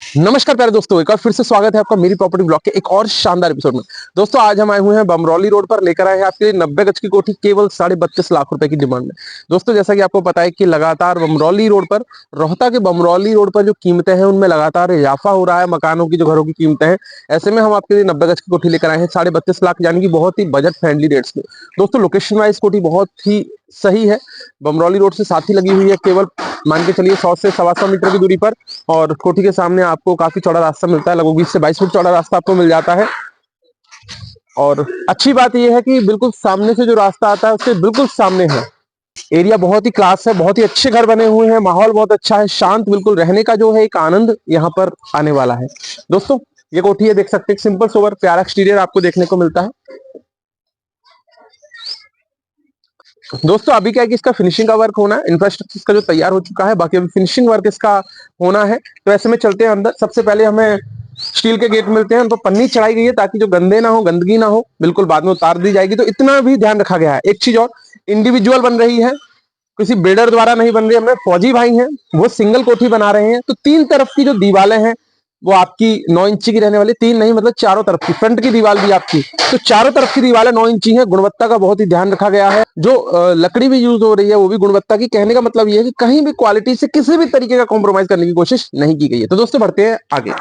नमस्कार प्यारे दोस्तों, एक बार फिर से स्वागत है आपका मेरी प्रॉपर्टी ब्लॉग के एक और शानदार एपिसोड में। दोस्तों आज हम आए हुए हैं बमरौली रोड पर, लेकर आए हैं आपके लिए 90 गज की कोठी केवल 32.5 लाख रुपए की डिमांड में। दोस्तों जैसा कि आपको पता है कि लगातार बमरौली रोड पर, रोहता के बमरौली रोड पर जो कीमतें हैं उनमें लगातार इजाफा हो रहा है, मकानों की जो घरों की कीमतें हैं। ऐसे में हम आपके लिए 90 गज की कोठी लेकर आए हैं 32.5 लाख, यानी कि बहुत ही बजट फ्रेंडली रेट्स में। दोस्तों लोकेशन वाइज कोठी बहुत ही सही है, बमरौली रोड से साथ ही लगी हुई है, केवल मान के चलिए 100 से 125 मीटर की दूरी पर। और कोठी के सामने आपको काफी चौड़ा रास्ता मिलता है, लगभग 20 से 22 फुट चौड़ा रास्ता आपको मिल जाता है। और अच्छी बात यह है कि बिल्कुल सामने से जो रास्ता आता है उसके बिल्कुल सामने है। एरिया बहुत ही क्लास है, बहुत ही अच्छे घर बने हुए हैं, माहौल बहुत अच्छा है, शांत बिल्कुल रहने का जो है एक आनंद यहाँ पर आने वाला है। दोस्तों ये कोठी है, देख सकते हैं, सिंपल सोबर प्यारा एक्सटीरियर आपको देखने को मिलता है। दोस्तों अभी क्या है कि इसका फिनिशिंग का वर्क होना है, इंफ्रास्ट्रक्चर इसका जो तैयार हो चुका है, बाकी अभी फिनिशिंग वर्क इसका होना है। तो ऐसे में चलते हैं अंदर। सबसे पहले हमें स्टील के गेट मिलते हैं, उन पर पन्नी चढ़ाई गई है ताकि जो गंदे ना हो, गंदगी ना हो, बिल्कुल बाद में उतार दी जाएगी। तो इतना भी ध्यान रखा गया है। एक चीज और, इंडिविजुअल बन रही है, किसी बिल्डर द्वारा नहीं बन रही है। हमें फौजी भाई हैं, वो सिंगल कोठी बना रहे हैं, तो तीन तरफ की जो दीवारें हैं वो आपकी 9 इंची की रहने वाली, तीन नहीं मतलब चारों तरफ की, फ्रंट की दीवार भी आपकी, तो चारों तरफ की दीवारें 9 इंची है। गुणवत्ता का बहुत ही ध्यान रखा गया है। जो लकड़ी भी यूज हो रही है वो भी गुणवत्ता की। कहने का मतलब ये है कि कहीं भी क्वालिटी से किसी भी तरीके का कॉम्प्रोमाइज करने की कोशिश नहीं की गई है। तो दोस्तों बढ़ते हैं आगे,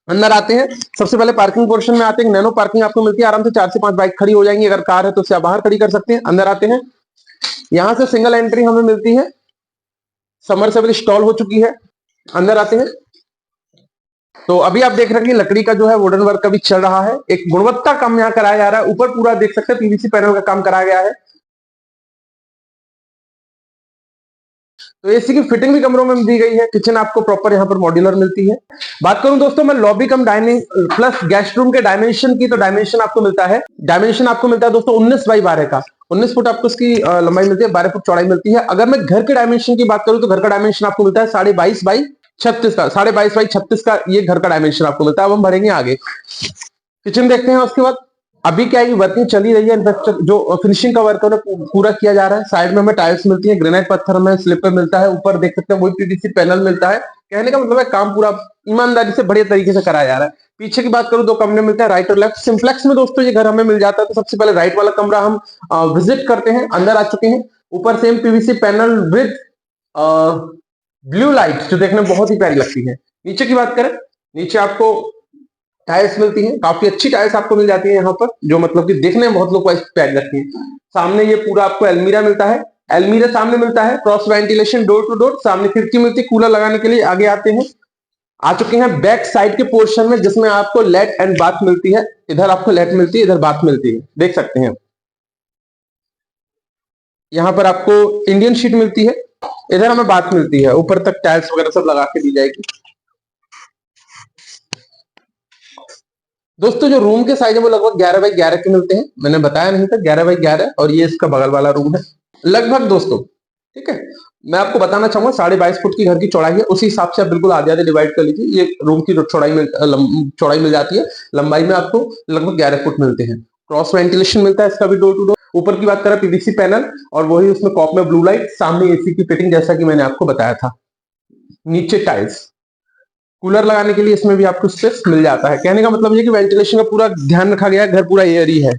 अंदर आते हैं। सबसे पहले पार्किंग पोर्शन में आते हैं। नैनो पार्किंग आपको मिलती है, आराम से 4 से 5 बाइक खड़ी हो जाएंगी। अगर कार है तो उसे आप बाहर खड़ी कर सकते हैं। अंदर आते हैं, यहां से सिंगल एंट्री हमें मिलती है, समरसेबल इंस्टॉल हो चुकी है। अंदर आते हैं तो अभी आप देख रहे हैं कि लकड़ी का जो है वुडन वर्क अभी चल रहा है, एक गुणवत्ता काम यहाँ कराया जा रहा है। ऊपर पूरा देख सकते हैं पीवीसी पैनल का काम कराया गया है। तो एसी की फिटिंग भी कमरों में दी गई है। किचन आपको प्रॉपर यहाँ पर मॉड्यूलर मिलती है। बात करूं दोस्तों मैं लॉबी कम डाइनिंग प्लस गेस्ट रूम के डायमेंशन की, तो डायमेंशन आपको मिलता है, दोस्तों 19x12 का। 19 फुट आपको इसकी लंबाई मिलती है, 12 फुट चौड़ाई मिलती है। अगर मैं घर के डायमेंशन की बात करूं तो घर का डायमेंशन आपको मिलता है 22.5x36 का, 22.5x36 का ये घर का डायमेंशन आपको मिलता है। अब हम भरेंगे आगे, किचन देखते हैं। उसके बाद अभी क्या है कि वर्किंग चली रही है, इनफैक्ट जो फिनिशिंग का वर्क है पूरा किया जा रहा है। साइड में हमें टाइल्स मिलती है, ग्रेनाइट पत्थर हमें स्लिपर मिलता है, ऊपर देख सकते हैं वही पीवीसी पैनल मिलता है। कहने का मतलब है काम पूरा ईमानदारी से बढ़िया तरीके से कराया जा रहा है। पीछे की बात करूं, 2 कमरे मिलते हैं, राइट और लेफ्ट। सिंप्लेक्स में दोस्तों ये घर हमें मिल जाता है। तो सबसे पहले राइट वाला कमरा हम विजिट करते हैं। अंदर आ चुके हैं, ऊपर same PVC panel with blue light जो देखने में बहुत ही प्यारी लगती है। नीचे की बात करें, नीचे आपको टाइल्स मिलती हैं, काफी अच्छी टाइल्स आपको मिल जाती है यहाँ पर, जो मतलब कि देखने में बहुत लोग को प्यारी लगती है। सामने ये पूरा आपको अलमीरा मिलता है, अलमीरा सामने मिलता है, cross ventilation door to door. सामने खिड़की मिलती है कूलर लगाने के लिए। आगे आते हैं, आ चुके हैं बैक साइड के पोर्शन में, जिसमें आपको लेट एंड बाथ मिलती है। इधर आपको लेट मिलती है, इधर बाथ मिलती है, देख सकते हैं। यहाँ पर आपको इंडियन शीट मिलती है, इधर हमें बाथ मिलती है, ऊपर तक टाइल्स वगैरह सब लगा के दी जाएगी। दोस्तों जो रूम के साइज है वो लगभग 11x11 के मिलते हैं, मैंने बताया नहीं था 11x11, और ये इसका बगल वाला रूम है लगभग दोस्तों। ठीक है, मैं आपको बताना चाहूंगा 22.5 फुट की घर की चौड़ाई है, उसी हिसाब से आप बिल्कुल आधे आधे डिवाइड कर लीजिए। ये रूम की चौड़ाई मिल जाती है। लंबाई में आपको लगभग 11 फुट मिलते हैं। क्रॉस वेंटिलेशन मिलता है इसका भी डोर टू डोर। ऊपर की बात करें पीवीसी पैनल, और वही उसमें कॉप में ब्लू लाइट, सामने एसी की फिटिंग जैसा कि मैंने आपको बताया था। नीचे टाइल्स, कूलर लगाने के लिए इसमें भी आपको स्पेस मिल जाता है। कहने का मतलब ये कि वेंटिलेशन का पूरा ध्यान रखा गया है, घर पूरा एयर ही है।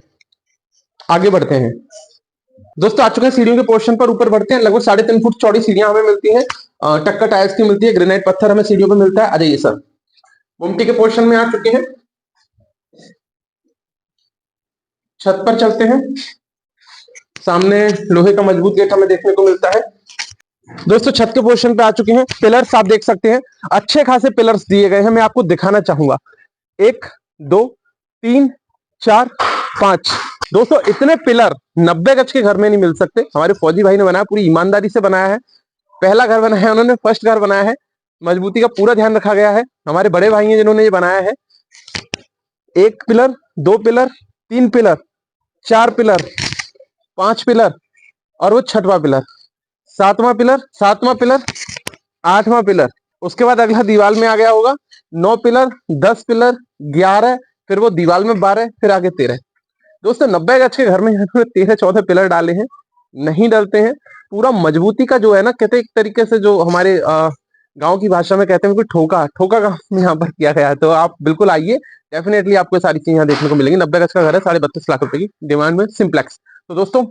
आगे बढ़ते हैं दोस्तों, आ चुके हैं सीढ़ियों के पोर्शन पर। ऊपर बढ़ते हैं, लगभग 3.5 फुट चौड़ी सीढ़ियां हमें मिलती हैं, टक्का टाइल्स की मिलती है, ग्रेनाइट पत्थर हमें सीढ़ियों पर मिलता है। आ जाइए सर, गुमटी के पोर्शन में आ चुके हैं। छत पर चलते हैं, सामने लोहे का मजबूत गेट हमें देखने को मिलता है। दोस्तों छत के पोर्शन पे आ चुके हैं। पिलर्स आप देख सकते हैं, अच्छे खासे पिलर्स दिए गए हैं। मैं आपको दिखाना चाहूंगा, 1 2 3 4 5। दोस्तों इतने पिलर 90 गज के घर में नहीं मिल सकते। हमारे फौजी भाई ने बनाया, पूरी ईमानदारी से बनाया है, पहला घर बनाया है उन्होंने, फर्स्ट घर बनाया है। मजबूती का पूरा ध्यान रखा गया है। हमारे बड़े भाई हैं जिन्होंने ये बनाया है। 1 pillar, 2 pillar, 3 pillar, 4 pillar, 5 pillar, और वो 6वां पिलर, 7वां पिलर, 7वां पिलर, 8वां पिलर। उसके बाद अगला दीवार में आ गया होगा 9 पिलर, 10 पिलर, 11, फिर वो दीवार में 12, फिर आगे 13। दोस्तों 90 गज के घर में 13-14 पिलर डाले हैं, नहीं डलते हैं। पूरा मजबूती का जो है ना, कहते एक तरीके से जो हमारे गांव की भाषा में कहते हैं कि ठोका ठोका काम यहाँ पर किया गया है। तो आप बिल्कुल आइए, डेफिनेटली आपको सारी चीजें यहाँ देखने को मिलेंगी। 90 गज का घर है, 32.5 लाख रुपए की डिमांड में, सिंप्लेक्स। तो दोस्तों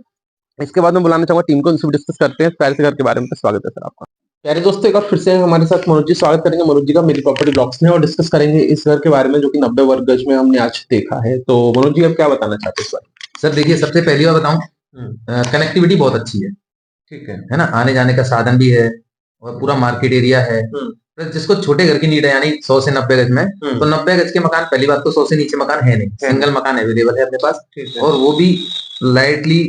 इसके बाद मैं बुलाना चाहूंगा टीम को, इनसे डिस्कस करते हैं प्यारे से घर के बारे में। तो स्वागत है सर आपका। प्यारे दोस्तों, एक बार फिर से हमारे साथ मनोज जी, स्वागत करेंगे मनोज जी का मेरी प्रॉपर्टी ब्लॉग्स में, और डिस्कस करेंगे इस घर के बारे में जो कि 90 वर्ग गज में हमने आज देखा है। तो मनोज जी, अब क्या बताना चाहते हैं इस बारे? सर देखिए, सबसे पहली बार बताऊं, कनेक्टिविटी बहुत अच्छी है। ठीक है ना, आने जाने का साधन भी है और पूरा मार्केट एरिया है। प्लस जिसको छोटे घर की नीड है, यानी 100 से 90 गज में, तो 90 गज के मकान, पहली बात तो 100 से नीचे मकान है नहीं, सिंगल मकान अवेलेबल है अपने पास, और वो भी लाइटली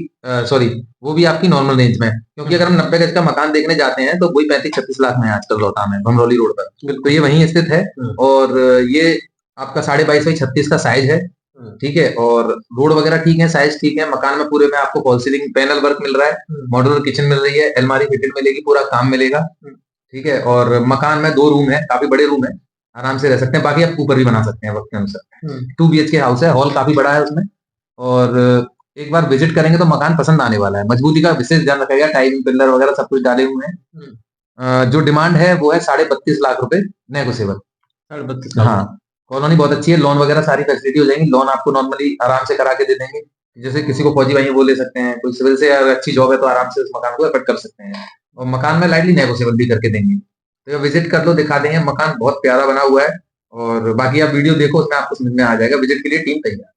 वो भी आपकी नॉर्मल रेंज में। क्योंकि अगर हम 90 गज का मकान देखने जाते हैं तो वही 35-36 लाख में है आजकल रोहतास में, भमरौली रोड पर। तो ये वहीं स्थित है, और ये आपका 22.5 बाई 36 का साइज है। ठीक है, और रोड वगैरह ठीक है, साइज ठीक है। मकान में पूरे में आपको फॉल सीलिंग पैनल वर्क मिल रहा है, मॉड्यूलर किचन मिल रही है, अलमारी फिटेड मिलेगी, पूरा काम मिलेगा। ठीक है, और मकान में 2 रूम है, काफी बड़े रूम है, आराम से रह सकते हैं। बाकी आप ऊपर भी बना सकते हैं वक्त के अनुसार। 2 BHK हाउस है, हॉल काफी बड़ा है उसमें, और एक बार विजिट करेंगे तो मकान पसंद आने वाला है। मजबूती का विशेष ध्यान रखिएगा, टाइलिंग पिलर वगैरह सब कुछ डाले हुए हैं। जो डिमांड है वो है 32.5 लाख रुपए नेगोशिएबल। 32.5 हाँ, कॉलोनी बहुत अच्छी है, लोन वगैरह सारी फैसिलिटी हो जाएंगी। लोन आपको नॉर्मली आराम से करा के दे देंगे। जैसे किसी को फौजी भाई वो ले सकते हैं, कोई सिविल से अगर अच्छी जॉब है तो आराम से उस मकान को एफर्ट कर सकते हैं, और मकान में लाइटली नेगोशिएबल भी करके देंगे। तो विजिट कर लो, दिखा देंगे। मकान बहुत प्यारा बना हुआ है, और बाकी आप वीडियो देखो, उसमें आपको समझ में आ जाएगा। विजिट के लिए टीम तैयार।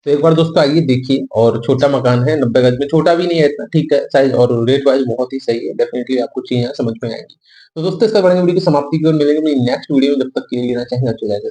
तो एक बार दोस्तों आइए देखिए, और छोटा मकान है 90 गज में, छोटा भी नहीं है इतना, ठीक है साइज, और रेट वाइज बहुत ही सही है। डेफिनेटली आपको चीजें समझ में आएंगी। तो दोस्तों इसका बढ़ेंगे वीडियो की समाप्ति की ओर, मिलेंगे अपनी नेक्स्ट वीडियो में। जब तक के लिए लेना चाहिए अच्छे